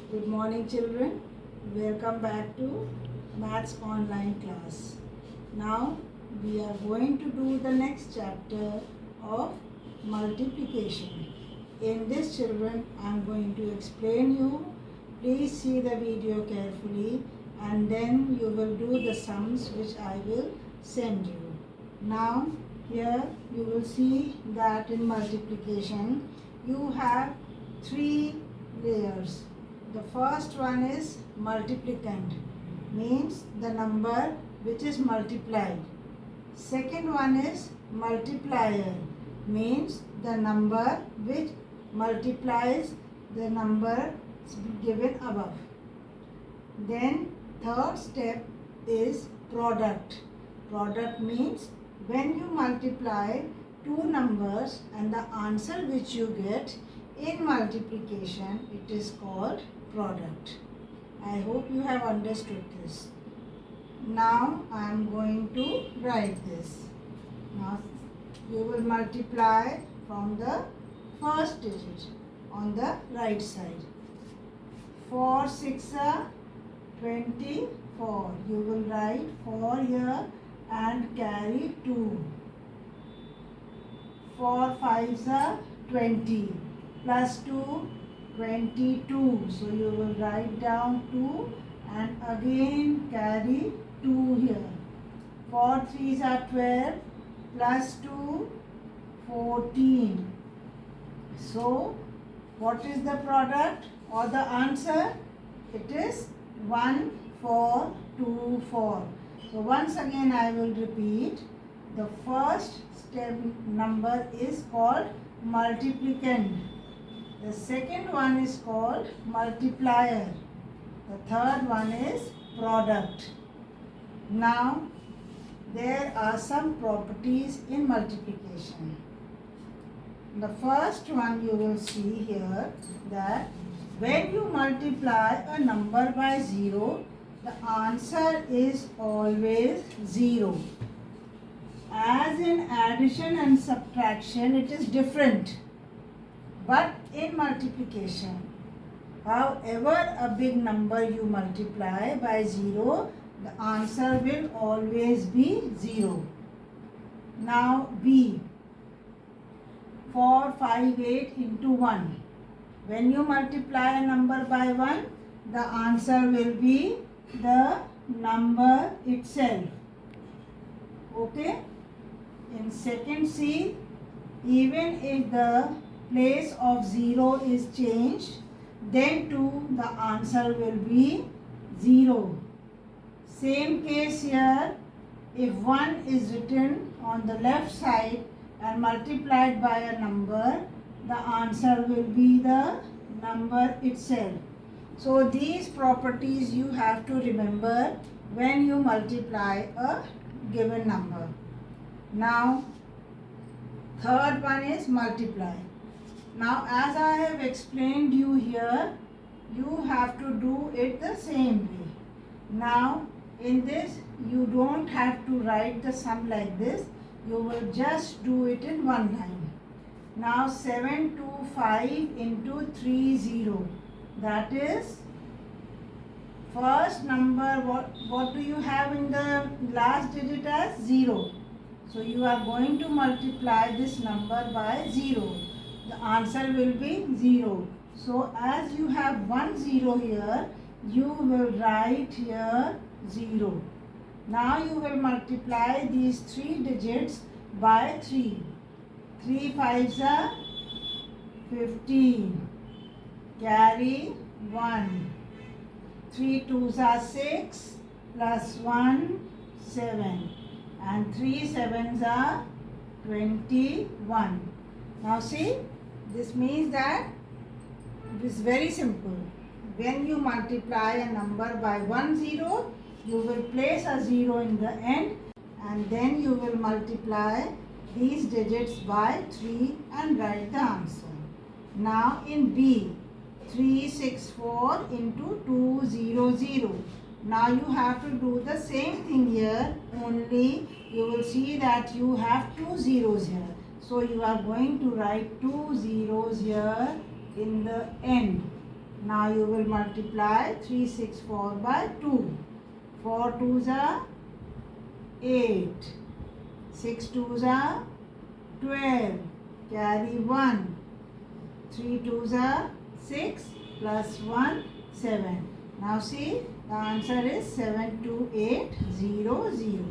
Good morning, children. Welcome back to Maths online class. Now we are going to do the next chapter of multiplication. In this, children, I am going to explain you. Please see the video carefully and then you will do the sums which I will send you. Now here you will see that in multiplication you have three layers. The first one is multiplicand, means the number which is multiplied. Second one is multiplier, means the number which multiplies the number given above. Then third step is product. Product means when you multiply two numbers and the answer which you get in multiplication, it is called product. I hope you have understood this. Now I am going to write this. Now you will multiply from the first digit on the right side. 4 6 are 24. You will write 4 here and carry 2. 4 5s are 20. Plus 2, 22. So you will write down 2 and again carry 2 here. 4 3s are 12. Plus 2, 14. So what is the product or the answer? It is 1 4 2 4. So once again I will repeat. The first step number is called multiplicand. The second one is called multiplier. The third one is product. Now there are some properties in multiplication. The first one you will see here that when you multiply a number by 0, the answer is always 0. As in addition and subtraction, it is different. But in multiplication, however a big number you multiply by 0, the answer will always be 0. Now B. 4 5 8 into 1. When you multiply a number by 1, the answer will be the number itself. Okay? In second C, even if the place of 0 is changed, then too the answer will be 0. Same case here, if 1 is written on the left side and multiplied by a number, the answer will be the number itself. So these properties you have to remember when you multiply a given number. Now third one is multiply. Now as I have explained you here, you have to do it the same way. Now in this you don't have to write the sum like this. You will just do it in one line. Now 725 into 30. That is first number. What do you have in the last digit as 0? So you are going to multiply this number by 0. The answer will be 0. So as you have 1 0 here, you will write here 0. Now you will multiply these 3 digits by 3. 3 5s are 15. Carry 1. 3 2s are 6 plus 1 7. And 3 7s are 21. Now see, this means that it is very simple. When you multiply a number by 1 0, you will place a 0 in the end and then you will multiply these digits by 3 and write the answer. Now in B, 364 into 200. Now you have to do the same thing here, only you will see that you have 2 zeros here. So you are going to write 2 zeros here in the end. Now you will multiply 364 by 2. 4 2s are 8. 6 2s are 12. Carry 1. 3 2s are 6 plus 1 7. Now see, the answer is 72800.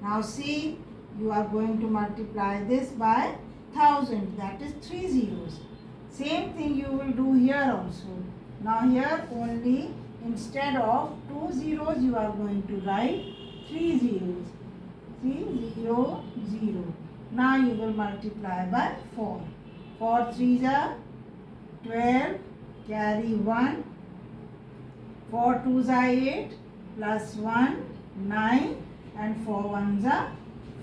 Now see, you are going to multiply this by 1000, that is 3 zeros. Same thing you will do here also. Now here only instead of 2 zeros you are going to write 3 zeros. 3 0 0. Now you will multiply by 4. 4 3s are 12, carry 1. 4 2s are 8 plus 1 9 and 4 1s are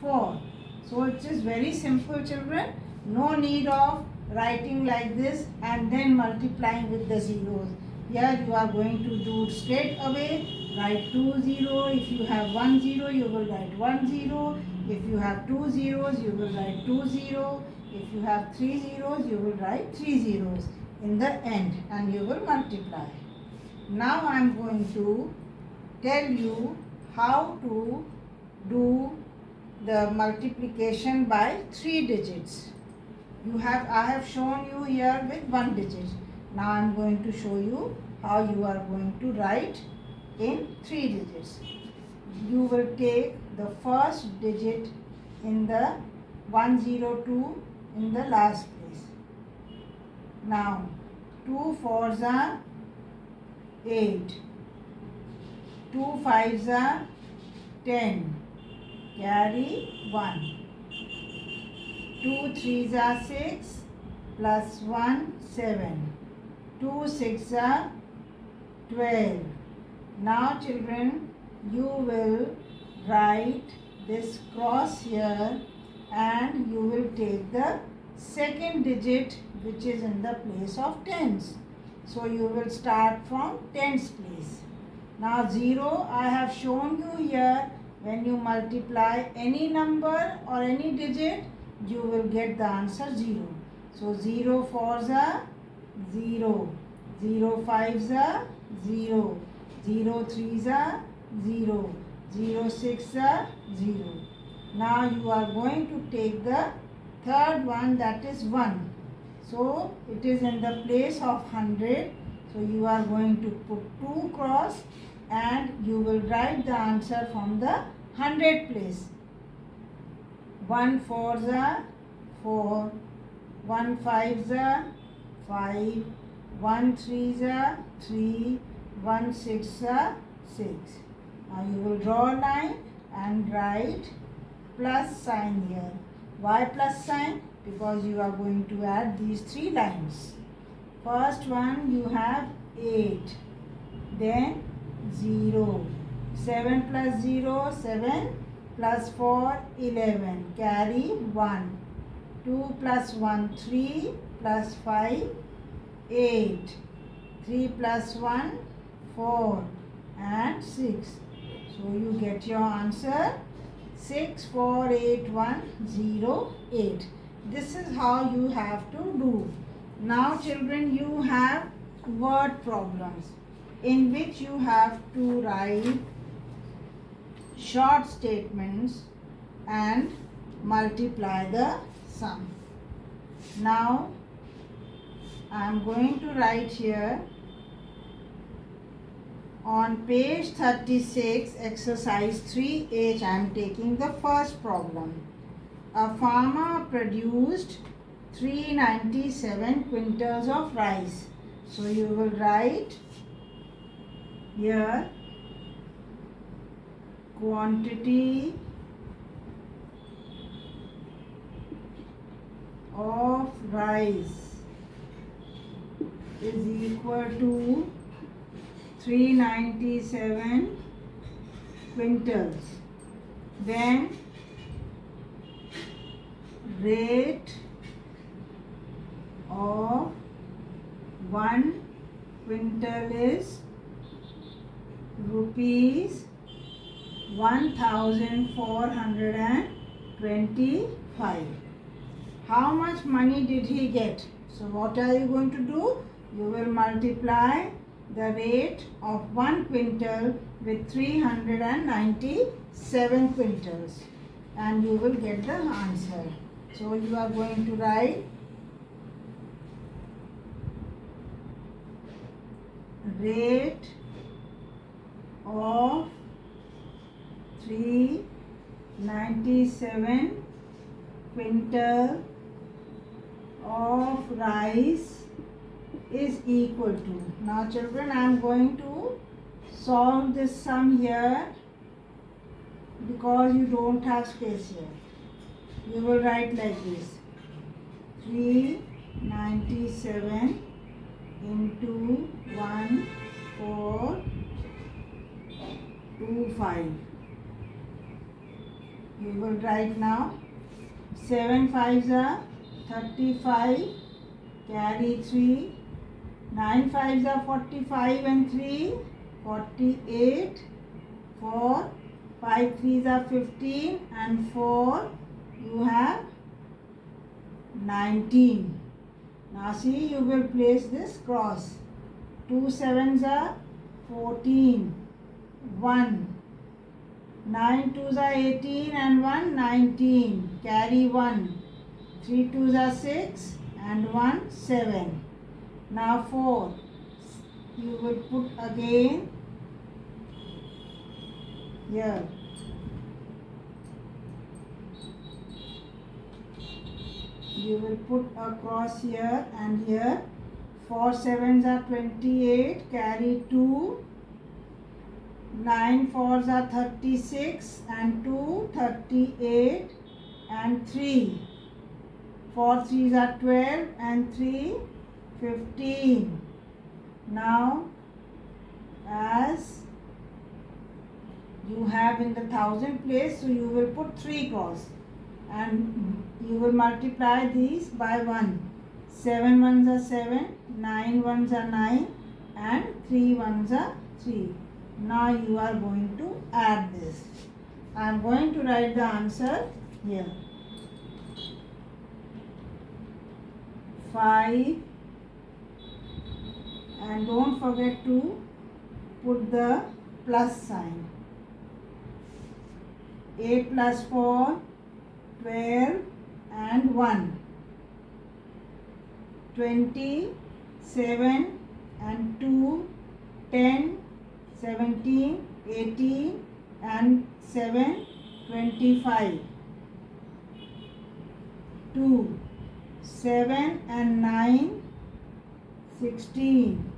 4. So it is very simple, children. No need of writing like this and then multiplying with the zeros. Here you are going to do straight away. Write 2 0. If you have 1 0, you will write 1 0. If you have 2 zeros, you will write 2 0. If you have 3 zeros, you will write 3 zeros in the end and you will multiply. Now I am going to tell you how to do the multiplication by 3 digits. I have shown you here with 1 digit. Now I am going to show you how you are going to write in 3 digits. You will take the first digit in the 102 in the last place. Now 2 4s are 8. 2 5s are 10. Carry 1. 2 3s are 6 plus 1 7. 2 6s are 12. Now children, you will write this cross here and you will take the second digit which is in the place of tens. So you will start from tens place. Now 0 I have shown you here. When you multiply any number or any digit, you will get the answer 0. So 0 4s are 0. 0 5s are 0. 0 3s are 0. 0 6 are 0. Now you are going to take the third one, that is 1. So it is in the place of 100. So you are going to put 2 cross and you will write the answer from the 100 place. 1 4s are 4. 1 5s are 5. 1 3s are 3. 1 6s are 6. Now you will draw a line and write plus sign here. Why plus sign? Because you are going to add these 3 lines. First one you have 8. Then 0. 7 plus 0, 7 plus 4, 11. Carry 1. 2 plus 1, 3 plus 5, 8. 3 plus 1, 4 and 6. So you get your answer 64810 This is how you have to do. Now children, you have word problems in which you have to write short statements and multiply the sum. Now I am going to write here on page 36, exercise 3H. I am taking the first problem. A farmer produced 397 quintals of rice. So you will write here quantity of rice is equal to 397 quintals. Then rate of 1 quintal is rupees 1425. How much money did he get? So what are you going to do? you will multiply the rate of 1 quintal with 397 quintals and you will get the answer. So you are going to write rate of 397 quintal of rice is equal to. Now children, I am going to solve this sum here because you don't have space here. You will write like this: 397 into 1425. You will write now 7 5s are 35, carry 3, 9 5s are 45 and 3, 48, 4, 5 3s are 15 and 4 you have 19. Now see, you will place this cross. 2 7s are 14, 1, 9 2s are 18 and 1 19, carry 1, 3 2s are 6 and 1 7. Now 4, you will put again here. You will put a cross here and here. 4 7s are 28, carry 2, 9 4s are 36 and 2 38 and 3, 4 3s are 12 and 3 15. Now as you have in the thousand place, so you will put 3 cross and you will multiply these by 1. 7 1s are 7, 9 1s are 9 and 3 1s are 3. Now you are going to add this. I am going to write the answer here. 5 and don't forget to put the plus sign. 8 plus 4, 12 and 1. 27 and 2, 10, 17, 18 and 7, 25. 2, 7 and 9, 16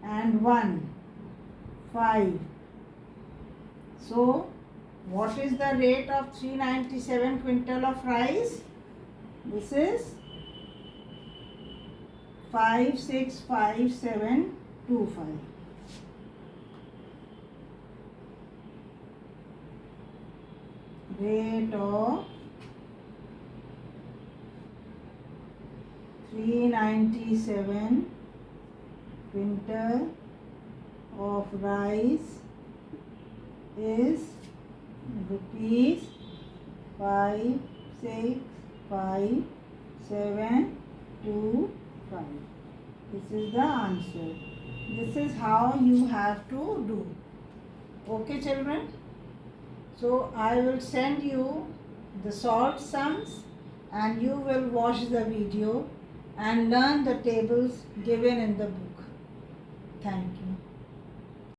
and 1, 5. So what is the rate of 397 quintal of rice? This is 565725. Rate of 397 quintal of rice is rupees 565725. This is the answer. This is how you have to do. Okay children? So I will send you the solved sums and you will watch the video and learn the tables given in the book. Thank you.